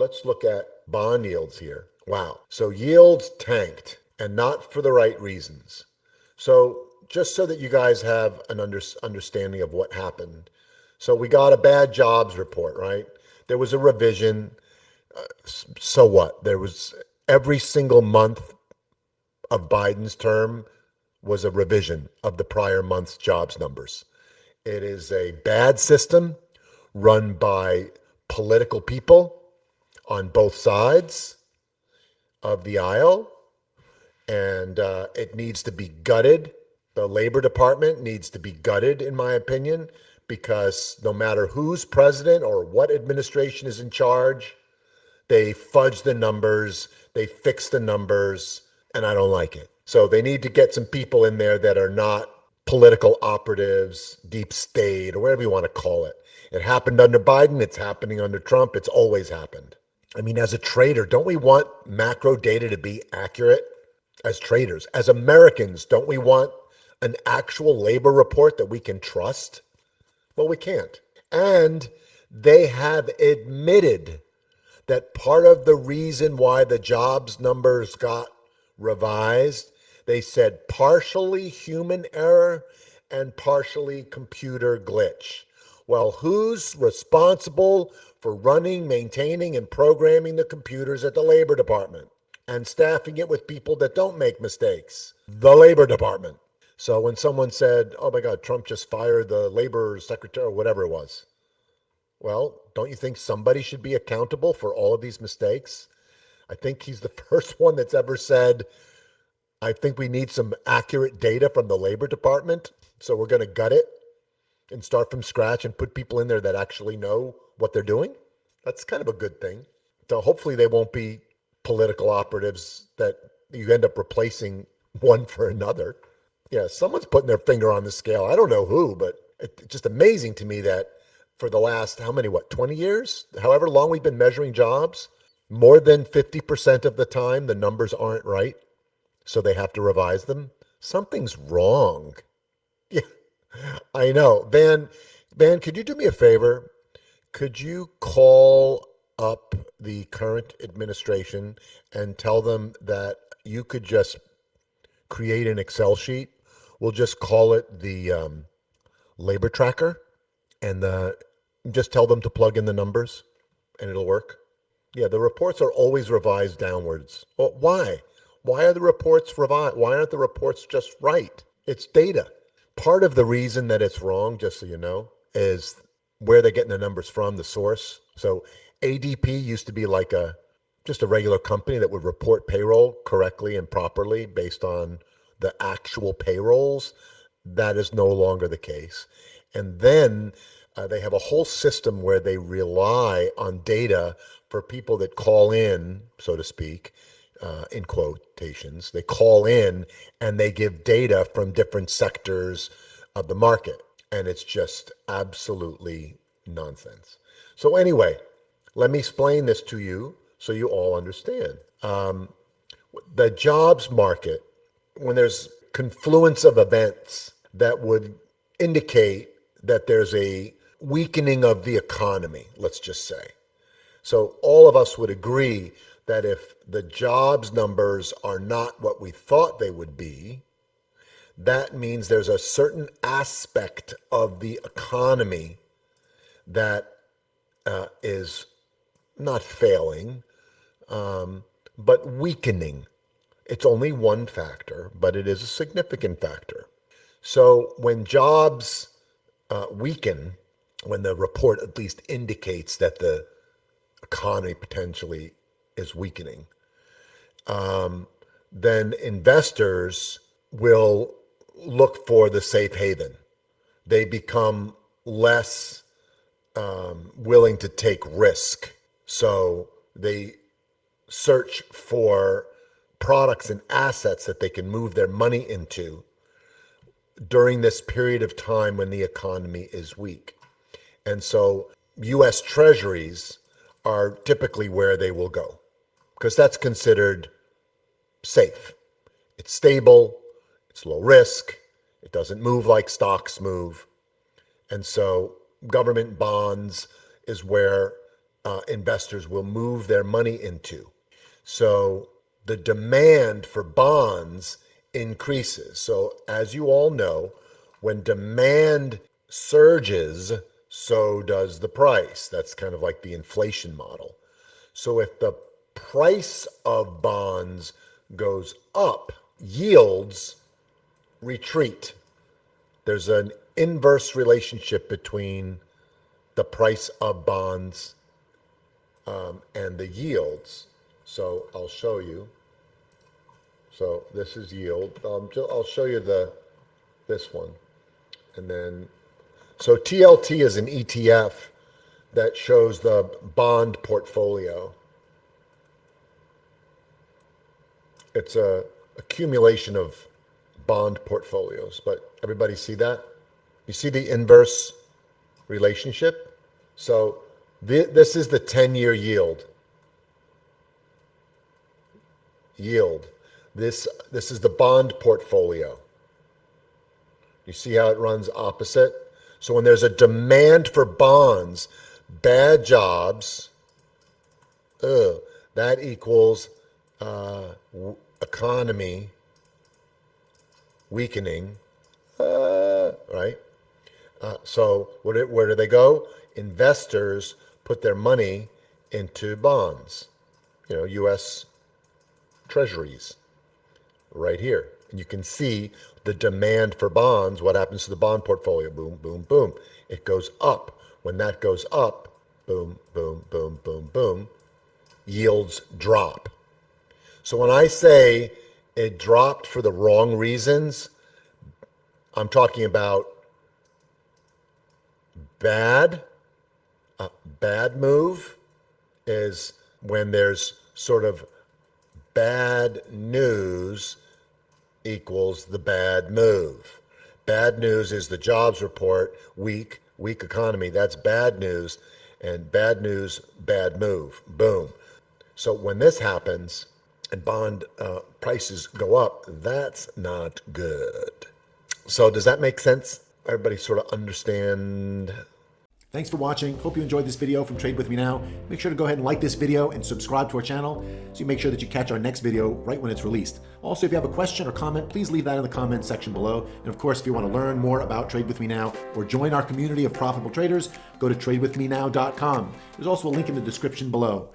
let's look at bond yields here. Wow. So yields tanked, and not for the right reasons. So just so that you guys have an understanding of what happened. So we got a bad jobs report, right? There was a revision. So what? There was every single month of Biden's term was a revision of the prior month's jobs numbers. It is a bad system run by political people on both sides of the aisle, and it needs to be gutted. The Labor Department needs to be gutted, in my opinion, because no matter who's president or what administration is in charge, they fudge the numbers, they fix the numbers, and I don't like it. So they need to get some people in there that are not political operatives, deep state, or whatever you want to call it. It happened under Biden. It's happening under Trump. It's always happened. I mean, as a trader, don't we want macro data to be accurate? As traders, as Americans, don't we want an actual labor report that we can trust? Well, we can't. And they have admitted that part of the reason why the jobs numbers got revised, they said partially human error and partially computer glitch. Well, who's responsible for running, maintaining, and programming the computers at the Labor Department and staffing it with people that don't make mistakes? The Labor Department. So when someone said, oh my God, Trump just fired the labor secretary or whatever it was, well, don't you think somebody should be accountable for all of these mistakes? I think he's the first one that's ever said, I think we need some accurate data from the Labor Department, so we're going to gut it and start from scratch and put people in there that actually know what they're doing. That's kind of a good thing. So hopefully they won't be political operatives that you end up replacing one for another. Yeah, someone's putting their finger on the scale. I don't know who, but it's just amazing to me that for the last, 20 years? However long we've been measuring jobs, more than 50% of the time, the numbers aren't right. So they have to revise them. Something's wrong. Yeah, I know. Van, could you do me a favor? Could you call up the current administration and tell them that you could just create an Excel sheet? We'll just call it the labor tracker, and just tell them to plug in the numbers, and it'll work. Yeah, the reports are always revised downwards. Well, why? Why are the reports revised? Why aren't the reports just right? It's data. Part of the reason that it's wrong, just so you know, is where they're getting the numbers from, the source. So ADP used to be like just a regular company that would report payroll correctly and properly based on the actual payrolls. That is no longer the case. And then they have a whole system where they rely on data for people that call in, so to speak, in quotations. They call in and they give data from different sectors of the market. And it's just absolutely nonsense. So anyway, let me explain this to you so you all understand. The jobs market, when there's confluence of events that would indicate that there's a weakening of the economy, let's just say. So all of us would agree that if the jobs numbers are not what we thought they would be, that means there's a certain aspect of the economy that is not failing, but weakening. It's only one factor, but it is a significant factor. So when jobs weaken, when the report at least indicates that the economy potentially is weakening, then investors will look for the safe haven. They become less willing to take risk. So they search for products and assets that they can move their money into during this period of time when the economy is weak. And so U.S. Treasuries are typically where they will go because that's considered safe. It's stable, it's low risk, it doesn't move like stocks move. And so government bonds is where investors will move their money into. So the demand for bonds increases. So as you all know, when demand surges, so does the price. That's kind of like the inflation model. So if the price of bonds goes up, yields retreat. There's an inverse relationship between the price of bonds and the yields. So I'll show you. So this is yield. I'll show you this one. And then, so TLT is an ETF that shows the bond portfolio. It's a accumulation of bond portfolios, but everybody see that? You see the inverse relationship? So this is the 10-year yield. This is the bond portfolio. You see how it runs opposite? So when there's a demand for bonds, bad jobs, that equals economy weakening, right? So where do they go? Investors put their money into bonds, U.S. treasuries, right here. And you can see the demand for bonds. What happens to the bond portfolio? Boom, boom, boom. It goes up. When that goes up, boom, boom, boom, boom, boom, yields drop. So when I say it dropped for the wrong reasons, I'm talking about bad. Bad move is when there's sort of bad news equals the bad move. Bad news is the jobs report, weak economy. That's bad news. And bad news, bad move. Boom. So when this happens and bond prices go up, that's not good. So does that make sense? Everybody sort of understand? Thanks for watching. Hope you enjoyed this video from Trade With Me Now. Make sure to go ahead and like this video and subscribe to our channel so you make sure that you catch our next video right when it's released. Also, if you have a question or comment, please leave that in the comments section below. And of course, if you want to learn more about Trade With Me Now or join our community of profitable traders, go to tradewithmenow.com. There's also a link in the description below.